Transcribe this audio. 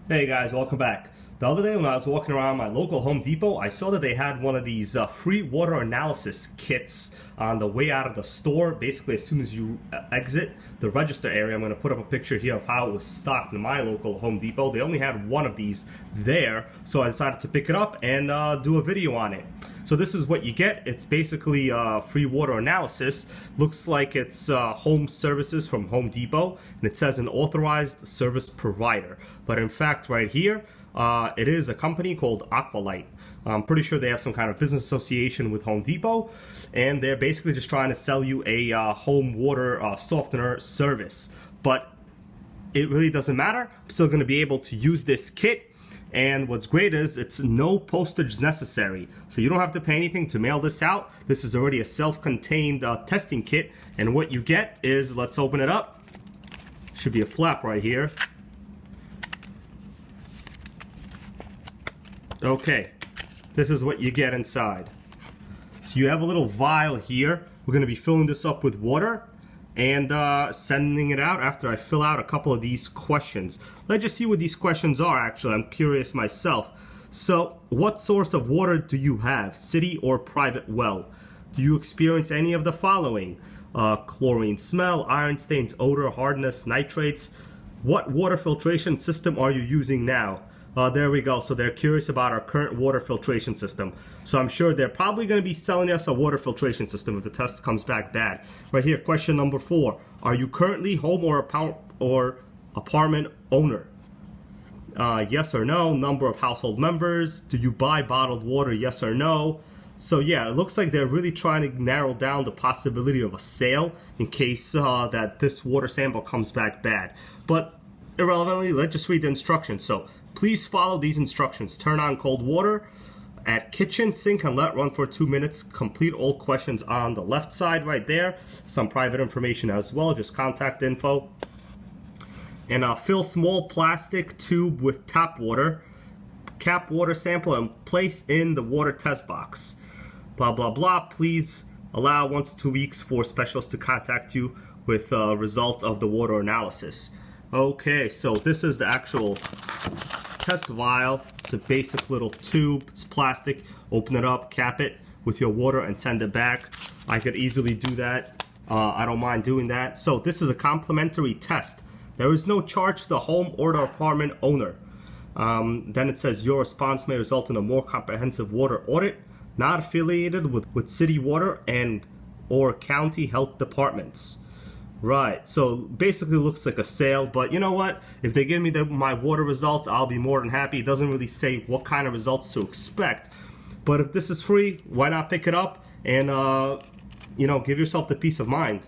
Hey guys, welcome back. The other day when I was walking around my local Home Depot, I saw that they had one of these free water analysis kits on the way out of the store. Basically, as soon as you exit the register area, I'm going to put up a picture here of how it was stocked in my local Home Depot. They only had one of these there, so I decided to pick it up and do a video on it. So this is what you get. It's basically free water analysis. Looks like it's home services from Home Depot, and it says an authorized service provider. But in fact, right here, it is a company called Aqualight. I'm pretty sure they have some kind of business association with Home Depot, and they're basically just trying to sell you a home water softener service. But it really doesn't matter. I'm still going to be able to use this kit. And what's great is it's no postage necessary. So you don't have to pay anything to mail this out. This is already a self-contained testing kit. And what you get is, let's open it up. Should be a flap right here. Okay, this is what you get inside. So you have a little vial here. We're going to be filling this up with water and sending it out after I fill out a couple of these questions. Let's just see what these questions are. Actually, I'm curious myself. So, what source of water do you have? City or private well? Do you experience any of the following? Chlorine smell, iron stains, odor, hardness, nitrates. What water filtration system are you using now? There we go. So they're curious about our current water filtration system. So I'm sure they're probably going to be selling us a water filtration system if the test comes back bad. Right here, question number 4. Are you currently home or apartment owner? Yes or no. Number of household members. Do you buy bottled water? Yes or no. So yeah, it looks like they're really trying to narrow down the possibility of a sale in case that this water sample comes back bad. But irrelevantly, let's just read the instructions. So please follow these instructions. Turn on cold water at kitchen sink and let run for 2 minutes. Complete all questions on the left side right there. Some private information as well, just contact info. And fill small plastic tube with tap water. Cap water sample and place in the water test box. Blah, blah, blah. Please allow 1 to 2 weeks for specialists to contact you with results of the water analysis. Okay, so this is the actual test vial. It's a basic little tube. It's plastic. Open it up, cap it with your water, and send it back. I could easily do that. I don't mind doing that. So this is a complimentary test. There is no charge to the home or the apartment owner. Then it says your response may result in a more comprehensive water audit, not affiliated with city water and or county health departments. Right, so basically looks like a sale, but you know what? If they give me my water results, I'll be more than happy. It doesn't really say what kind of results to expect. But if this is free, why not pick it up and, give yourself the peace of mind.